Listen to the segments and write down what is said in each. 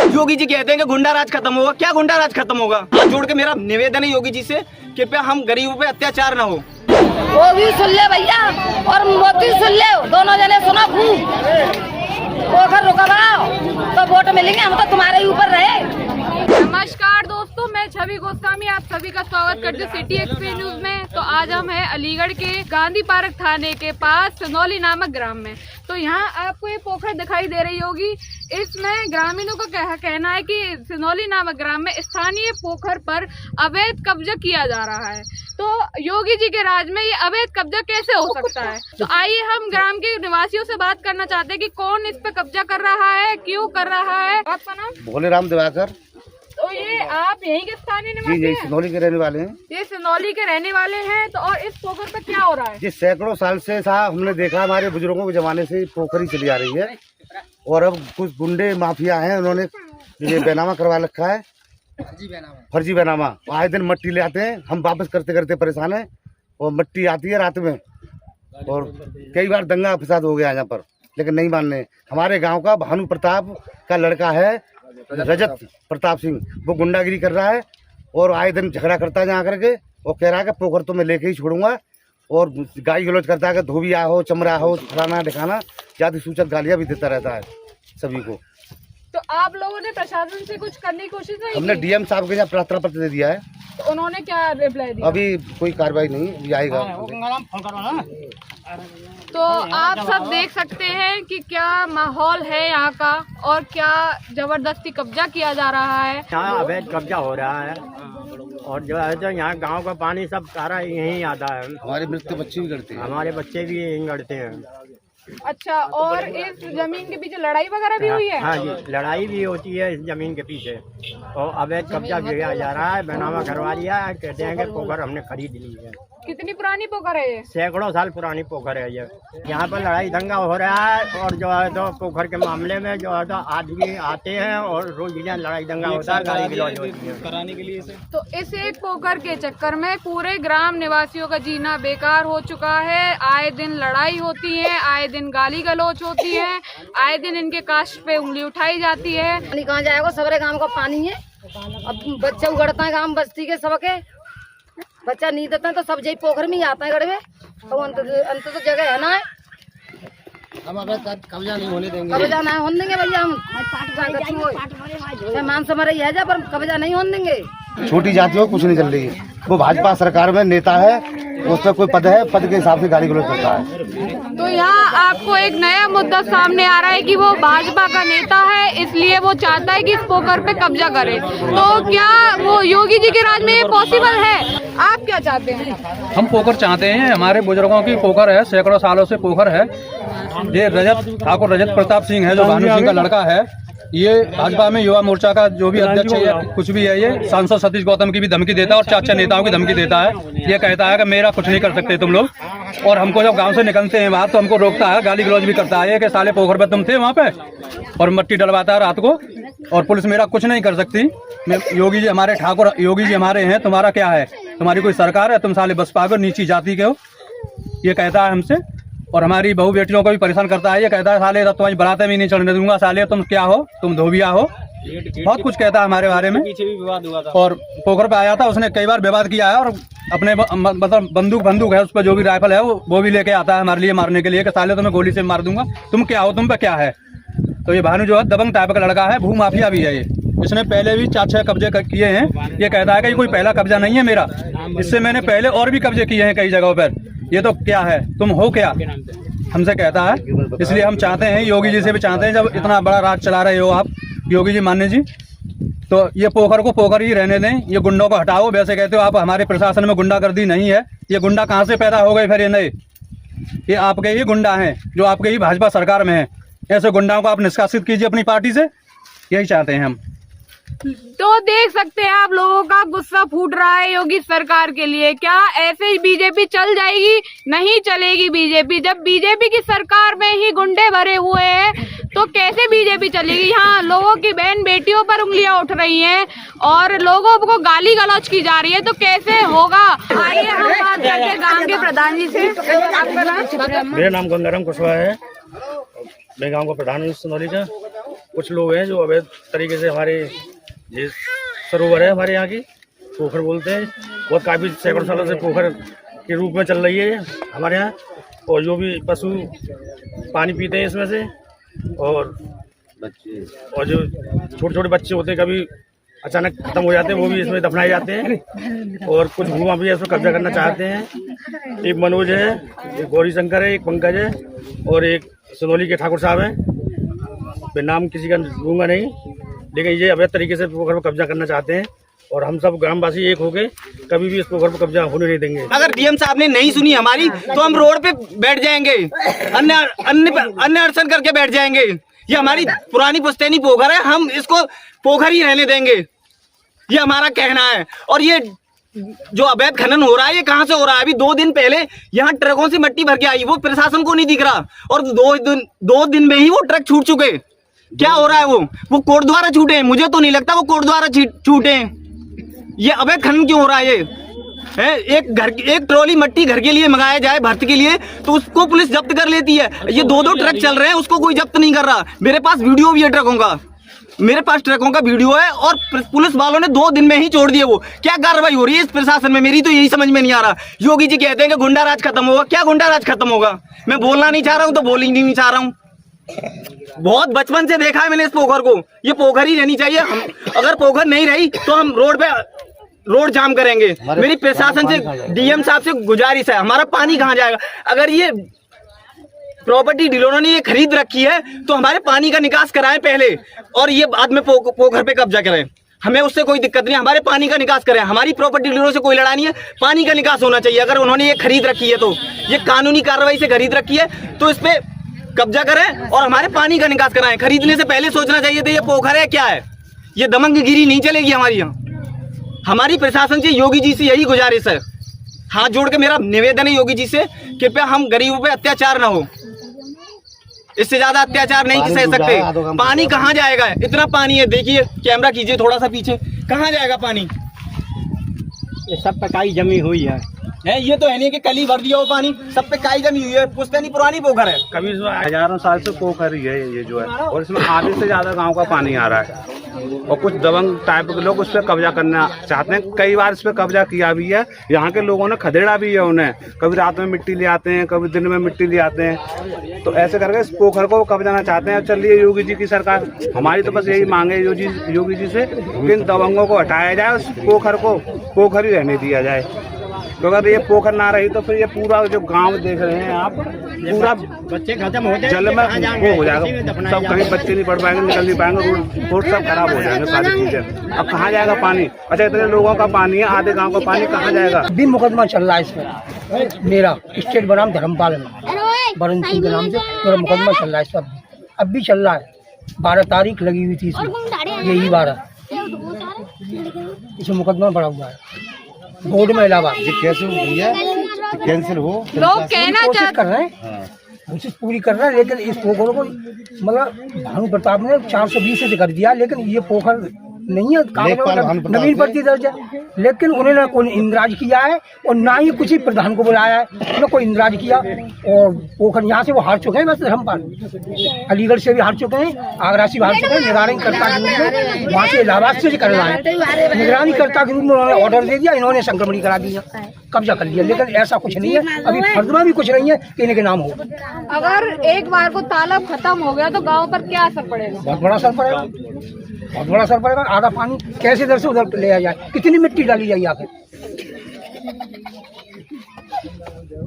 योगी जी कहते हैं कि गुंडा राज खत्म होगा। क्या गुंडा राज खत्म होगा? हाथ जोड़ के मेरा निवेदन है योगी जी से, कृपया हम गरीबों पे अत्याचार न हो। वो भी सुन ले भैया और मोदी सुन ले, दोनों जने सुनो खूब। पोखर रुकवाओ तो वोट मिलेंगे, हम तो तुम्हारे ही ऊपर रहे। नमस्कार दोस्तों, मैं छवि गोस्वामी आप सभी का स्वागत करती हूँ सिटी एक्सप्रेस न्यूज में। तो आज हम हैं अलीगढ़ के गांधी पार्क थाने के पास सिनौली नामक ग्राम में। तो यहाँ आपको ये पोखर दिखाई दे रही होगी। इसमें ग्रामीणों का कहना है कि सिनौली नामक ग्राम में स्थानीय पोखर पर अवैध कब्जा किया जा रहा है। तो योगी जी के राज में ये अवैध कब्जा कैसे हो सकता है? तो आइए हम ग्राम के निवासियों से बात करना चाहते हैं कि कौन इस पे कब्जा कर रहा है, क्यों कर रहा है। आपका नाम? भोलेराम दिवाकर। तो ये आप यहीं के स्थानीय निवासी जी, हैं? सिनौली के रहने वाले हैं। ये सिनौली के रहने वाले हैं। तो और इस पोखर पे क्या हो रहा है? जी, सैकड़ों साल से साहब हमने देखा, हमारे बुजुर्गों के जमाने से पोखरी चली आ रही है। और अब कुछ गुंडे माफिया हैं, उन्होंने ये बैनामा करवा रखा है, फर्जी बैनामा। आए दिन मट्टी ले आते हैं, हम वापस करते करते परेशान हैं। और मट्टी आती है रात में, और कई बार दंगा फसाद हो गया यहाँ पर, लेकिन नहीं मानने। हमारे गांव का भानु प्रताप का लड़का है रजत प्रताप सिंह, वो गुंडागिरी कर रहा है और आए दिन झगड़ा करता है यहाँ करके। वो कह रहा है कि पोखर तो मैं लेके ही छोड़ूंगा, और गाली गलौज करता है कि धोबिया हो, चमड़ा हो, फलाना दिखाना, जाति सूचक गालियाँ भी देता रहता है सभी को। तो आप लोगों ने प्रशासन से कुछ करने की कोशिश नहीं हमने की? डीएम साहब के यहाँ प्रार्थना पत्र दे दिया है। तो उन्होंने क्या रिप्लाई दिया? अभी कोई कार्रवाई नहीं, अभी आएगा। तो आप सब देख सकते हैं कि क्या माहौल है यहाँ का और क्या जबरदस्ती कब्जा किया जा रहा है। यहाँ अवैध कब्जा हो रहा है, और जो है तो यहाँ गांव का पानी सब सारा यहीं आता है। हमारे मृत्यु बच्चे भी करते हैं, हमारे बच्चे भी यहीं गढ़ते हैं। अच्छा, और इस जमीन के पीछे लड़ाई वगैरह भी हुई है? हाँ जी, लड़ाई भी होती है इस जमीन के पीछे, और अवैध कब्जा किया जा रहा है, बैनामा करवा लिया है। कहते हैं कि पोखर हमने खरीद ली है। कितनी पुरानी पोखर है ये? सैकड़ों साल पुरानी पोखर है ये। यहाँ पर लड़ाई दंगा हो रहा है, और जो है तो पोखर के मामले में जो है तो आदमी आते हैं और रोज यहाँ लड़ाई दंगा होता है, गाली गलौज होती है कराने के लिए। तो इस एक पोखर के चक्कर में पूरे ग्राम निवासियों का जीना बेकार हो चुका है। आए दिन लड़ाई होती है, आए दिन गाली गलौज होती है, आए दिन इनके कास्ट पे उंगली उठाई जाती है। पानी कहाँ जाएगा? सबरे गांव का पानी है। अब बच्चे उगड़ता है गांव बस्ती के सबके, बच्चा नहीं देता है तो सब यही पोखर में ही आता है गड़वे। तो अंत तो जगह है ना, हम कब्जा नहीं होने देंगे। कब्जा नहीं होने देंगे भैया। हम मान समझ रही है जा, पर कब्जा नहीं होने देंगे। छोटी जातियों कुछ नहीं चल रही है। वो भाजपा सरकार में नेता है, उस पर कोई पद है, पद के हिसाब से गाली गलौज करता है। तो यहाँ आपको एक नया मुद्दा सामने आ रहा है कि वो भाजपा का नेता है, इसलिए वो चाहता है कि इस पोखर पे कब्जा करे। तो क्या वो योगी जी के राज में ये पॉसिबल है? आप क्या चाहते हैं? हम पोखर चाहते हैं, हमारे बुजुर्गों की पोखर है, सैकड़ों सालों से पोखर है। ये ठाकुर रजत प्रताप सिंह है, जो भानु सिंह का लड़का है, ये भाजपा में युवा मोर्चा का जो भी अध्यक्ष है या कुछ भी है, ये सांसद सतीश गौतम की भी धमकी देता है और चाचा नेताओं की धमकी देता है। ये कहता है कि मेरा कुछ नहीं कर सकते तुम लोग, और हमको जब गांव से निकलते हैं बाहर तो हमको रोकता है, गाली गलौज भी करता है कि साले पोखर पे तुम थे वहाँ पे, और मट्टी डलवाता है रात को, और पुलिस मेरा कुछ नहीं कर सकती। योगी जी हमारे ठाकुर योगी जी हमारे हैं, तुम्हारा क्या है? तुम्हारी कोई सरकार है? तुम साले बसपा को नीची जाति के हो, ये कहता है हमसे। और हमारी बहू बेटियों को भी परेशान करता है। ये कहता है साले तुम्हारी बरातें भी नहीं चढ़ने दूंगा, साले तुम क्या हो, तुम धोबिया हो, बहुत कुछ कहता है हमारे बारे में। पीछे भी विवाद हुआ था, और पोखर पे आया था, उसने कई बार विवाद किया है, और अपने मतलब बंदूक है उस पर, जो भी राइफल है वो भी लेके आता है हमारे लिए मारने के लिए कि साले तुम्हें गोली से मार दूंगा, तुम क्या हो, तुम पे क्या है। तो ये भानु जो है दबंग टाइप का लड़का है, भू माफिया भी है ये। इसने पहले भी 4-6 कब्जे किए हैं। ये कहता है कि कोई पहला कब्जा नहीं है मेरा, इससे मैंने पहले और भी कब्जे किए हैं कई जगहों पर। ये तो क्या है, तुम हो क्या, हमसे कहता है। इसलिए हम चाहते हैं, योगी जी से भी चाहते हैं, जब इतना बड़ा राज चला रहे हो आप योगी जी मान्य जी, तो ये पोखर को पोखर ही रहने दें, ये गुंडों को हटाओ। वैसे कहते हो आप हमारे प्रशासन में गुंडागर्दी नहीं है, ये गुंडा कहाँ से पैदा हो गए फिर? ये नए, ये आपके ही गुंडा हैं जो आपके ही भाजपा सरकार में है। ऐसे गुंडाओं को आप निष्कासित कीजिए अपनी पार्टी से, यही चाहते हैं हम। तो देख सकते हैं आप, लोगों का गुस्सा फूट रहा है योगी सरकार के लिए। क्या ऐसे ही बीजेपी चल जाएगी? नहीं चलेगी बीजेपी। जब बीजेपी की सरकार में ही गुंडे भरे हुए हैं तो कैसे बीजेपी चलेगी? यहाँ लोगों की बहन बेटियों पर उंगलियां उठ रही हैं और लोगों को गाली गलौज की जा रही है, तो कैसे होगा? आइए हम बात करते हैं गांव के प्रधान जी से। आपका नाम? मेरा नाम गंगाराम कुशवाहा है। मैं गांव का प्रधान हूँ सोनौली का। कुछ लोग हैं जो अवैध तरीके से हमारे ये सरोवर है हमारे यहाँ की पोखर बोलते हैं, बहुत काफ़ी सैकड़ों सालों से पोखर के रूप में चल रही है हमारे यहाँ। और जो भी पशु पानी पीते हैं इसमें से, और जो छोटे छोटे बच्चे होते हैं कभी अचानक खत्म हो जाते हैं, वो भी इसमें दफनाए जाते हैं। और कुछ भूमा भी इसमें कब्जा करना चाहते हैं। एक मनोज है, एक गौरी शंकर है, एक पंकज है और एक सोनौली के ठाकुर साहब हैं। मैं नाम किसी का लूँगा नहीं, लेकिन ये अवैध तरीके से पोखर पर कब्जा करना चाहते हैं। और हम सब ग्रामवासी एक हो गए कभी भी इस पोखर पर कब्जा होने नहीं देंगे। अगर डीएम साहब ने नहीं सुनी हमारी तो हम रोड पे बैठ जाएंगे, अन्य अड़चन करके बैठ जाएंगे। ये हमारी पुरानी पुश्तैनी पोखर है, हम इसको पोखर ही रहने देंगे, ये हमारा कहना है। और ये जो अवैध खनन हो रहा है ये कहाँ से हो रहा है? अभी 2 दिन पहले यहाँ ट्रकों से मिट्टी भर के आई, वो प्रशासन को नहीं दिख रहा, और 2 दिन में ही वो ट्रक छूट चुके। क्या हो रहा है? वो कोर्ट द्वारा छूटे हैं? मुझे तो नहीं लगता वो कोर्ट द्वारा छूटे हैं। ये अवैध खनन क्यों हो रहा है? ये है एक ट्रॉली मिट्टी घर के लिए मंगाया जाए भर्त के लिए तो उसको पुलिस जब्त कर लेती है। ये 2 ट्रक चल रहे हैं, उसको कोई जब्त नहीं कर रहा। मेरे पास वीडियो भी है ट्रकों का, मेरे पास ट्रकों का वीडियो है, और पुलिस वालों ने 2 दिन में ही छोड़ दिए। वो क्या कार्रवाई हो रही है इस प्रशासन में? मेरी तो यही समझ में नहीं आ रहा। योगी जी कहते हैं कि गुंडा राज खत्म होगा, क्या गुंडा राज खत्म होगा? मैं बोलना नहीं चाह रहा हूँ तो बोल ही नहीं चाह रहा हूँ। बहुत बचपन से देखा है मैंने इस पोखर को, ये पोखर ही रहनी चाहिए। हम अगर पोखर नहीं रही तो हम रोड जाम करेंगे। मेरी प्रशासन से, डीएम साहब से गुजारिश है, हमारा पानी कहाँ जाएगा? अगर ये प्रॉपर्टी डीलरों ने ये खरीद रखी है तो हमारे पानी का निकास कराएं पहले, और ये बाद में पोखर पे कब्जा करें। हमें उससे कोई दिक्कत नहीं, हमारे पानी का निकास करें। हमारी प्रॉपर्टी डीलरों से कोई लड़ाई नहीं है, पानी का निकास होना चाहिए। अगर उन्होंने ये खरीद रखी है तो, ये कानूनी कार्रवाई से खरीद रखी है तो इस पे कब्जा करें और हमारे पानी का निकास कराएं। खरीदने से पहले सोचना चाहिए था ये पोखर है क्या है। ये दमंगगिरी नहीं चलेगी हमारी यहाँ। हमारी प्रशासन से, योगी जी से यही गुजारिश है, हाथ जोड़ के मेरा निवेदन है योगी जी से, कृपया हम गरीबों पे अत्याचार ना हो, इससे ज्यादा अत्याचार नहीं सह सकते। पानी कहाँ जाएगा? इतना पानी है, देखिए कैमरा कीजिए थोड़ा सा पीछे, कहाँ जाएगा पानी? ये सब पे काई जमी हुई है। ये तो है नहीं कि कल ही भर दिया हो पानी, सब पे काई जमी हुई है। पुश्तैनी पुरानी पोखर है, कभी हजारों साल से पोखर ही है ये जो है, और इसमें आधे से ज्यादा गांव का पानी आ रहा है। और कुछ दबंग टाइप के लोग उस पर कब्जा करना चाहते हैं। कई बार इस पर कब्जा किया भी है, यहाँ के लोगों ने खदेड़ा भी है उन्हें। कभी रात में मिट्टी ले आते हैं, कभी दिन में मिट्टी ले आते हैं, तो ऐसे करके इस पोखर को कब्जाना चाहते हैं। चलिए योगी जी की सरकार, हमारी तो बस यही मांग है योगी जी से कि इन दबंगों को हटाया जाए, उस पोखर को पोखर ही रहने दिया जाए। तो अगर ये पोखर ना रही तो फिर ये पूरा जो गांव देख रहे हैं आप, पूरा बच्चे खत्म हो जाए, जल में वो हो जाएगा। सब कहीं बच्चे नहीं पढ़ पाएंगे, निकल नहीं पाएंगे, रोड सब खराब हो जाएंगे, सारी चीजें। अब कहाँ जाएगा पानी? अच्छा, इतने लोगों का पानी है, आधे गांव का पानी कहाँ जाएगा? भी मुकदमा चल रहा है इसमें। मेरा स्टेट बनाम धर्मपाल वरुण सिंह के नाम से मेरा मुकदमा चल रहा है इस पर, अब भी चल रहा है। 12 तारीख लगी हुई थी इसमें, यही 12 इसमें मुकदमा बढ़ा हुआ है बोर्ड में इलाहाबाद। कैसे भैया कैंसिल हो? लोग कहना कोशिश कर रहे हैं, कोशिश पूरी कर रहे हैं, लेकिन इस पोखर को मतलब भानु प्रताप ने 420 से कर दिया, लेकिन ये पोखर नहीं है, नवीन पट्टी दर्ज है, लेकिन उन्होंने कोई इंद्राज किया है और ना ही कुछ ही प्रधान को बुलाया है, उन्होंने कोई इंद्राज किया। और पोखर यहाँ से वो हार चुके हैं, बस धर्मपाल अलीगढ़ से भी हार चुके हैं, आगरा से भी हार चुके हैं। निगरानी कर्ता के रूप में वहाँ से इलाहाबाद से करना है, निगरानी कर्ता के रूप में उन्होंने ऑर्डर दे दिया, इन्होंने संक्रमणी करा दिया, कब्जा कर लिया। लेकिन ऐसा कुछ नहीं है, अभी फर्ज भी कुछ नहीं है कि इनके नाम हो। अगर एक बार को तालाब खत्म हो गया तो गांव पर क्या असर पड़ेगा? बहुत बड़ा असर पड़ेगा, बहुत बड़ा असर पड़ेगा। आधा पानी कैसे इधर से उधर ले जाए, कितनी मिट्टी डाली जाए आखिर?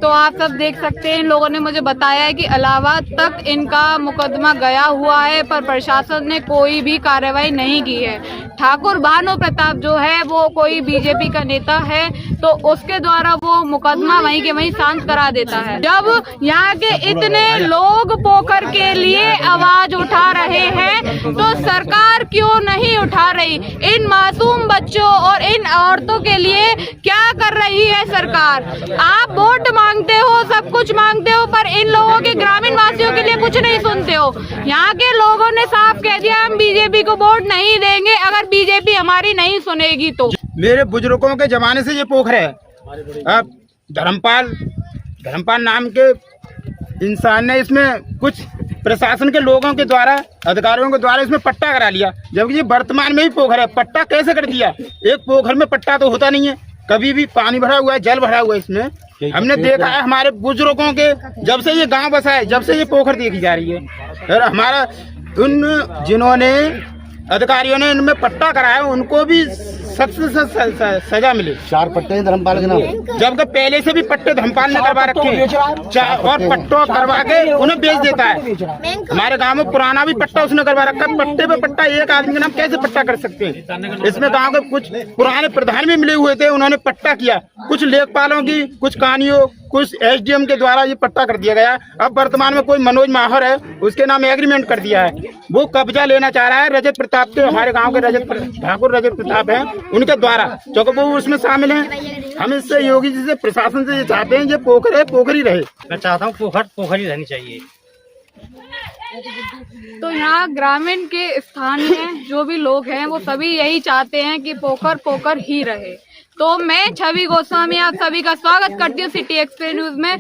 तो आप सब देख सकते हैं, इन लोगों ने मुझे बताया है कि इलाहाबाद तक इनका मुकदमा गया हुआ है, पर प्रशासन ने कोई भी कार्रवाई नहीं की है। ठाकुर भानु प्रताप जो है वो कोई बीजेपी का नेता है, तो उसके द्वारा वो मुकदमा वहीं के वहीं शांत करा देता है। जब यहाँ के इतने लोग पोखर के लिए आवाज उठा रहे हैं तो सरकार क्यों नहीं उठा रही? इन मासूम बच्चों और इन औरतों के लिए क्या कर रही है सरकार? आप वोट मांगते हो, सब कुछ मांगते हो, पर इन लोगों के ग्रामीण वासियों के लिए कुछ नहीं सुनते हो। यहाँ के लोगों ने साफ कह दिया हम बीजेपी को वोट नहीं देंगे अगर बीजेपी हमारी नहीं सुनेगी तो। मेरे बुजुर्गों के जमाने से ये पोखर है। अब धर्मपाल नाम के इंसान ने इसमें कुछ प्रशासन के लोगों के द्वारा, अधिकारियों के द्वारा इसमें पट्टा करा लिया, जबकि ये वर्तमान में ही पोखर है। पट्टा कैसे कर दिया? एक पोखर में पट्टा तो होता नहीं है, कभी भी पानी भरा हुआ है, जल भरा हुआ है। इसमें हमने देखा है हमारे बुजुर्गों के, जब से ये गांव बसा है, जब से ये पोखर देखी जा रही है, और हमारा उन जिन्होंने अधिकारियों ने इनमें पट्टा कराया उनको भी सख्त से सजा मिले। 4 पट्टे हैं धर्मपाल के नाम, जबकि पहले से भी पट्टे धर्मपाल ने करवा रखे हैं, और पट्टों करवा के उन्हें बेच देता है। हमारे गांव में पुराना भी पट्टा उसने करवा रखा है। पट्टे पे पट्टा एक आदमी के नाम कैसे पट्टा कर सकते हैं? इसमें गांव के कुछ पुराने प्रधान भी मिले हुए थे, उन्होंने पट्टा किया। कुछ लेखपालों की, कुछ कहानियों, कुछ SDM के द्वारा ये पट्टा कर दिया गया। अब वर्तमान में कोई मनोज माहौर है, उसके नाम एग्रीमेंट कर दिया है, वो कब्जा लेना चाह रहा है रजत प्रताप के, हमारे गांव के ठाकुर रजत प्रताप हैं, उनके द्वारा, क्योंकि वो उसमें शामिल हैं। हम इससे योगी जी से, प्रशासन से ये चाहते हैं, ये पोखर है, पोखर ही रहे। मैं चाहता हूँ पोखर ही रहनी चाहिए। तो यहाँ ग्रामीण के स्थानीय जो भी लोग हैं वो सभी यही चाहते हैं कि पोखर ही रहे। तो मैं छवि गोस्वामी आप सभी का स्वागत करती हूँ सिटी एक्सप्रेस न्यूज में।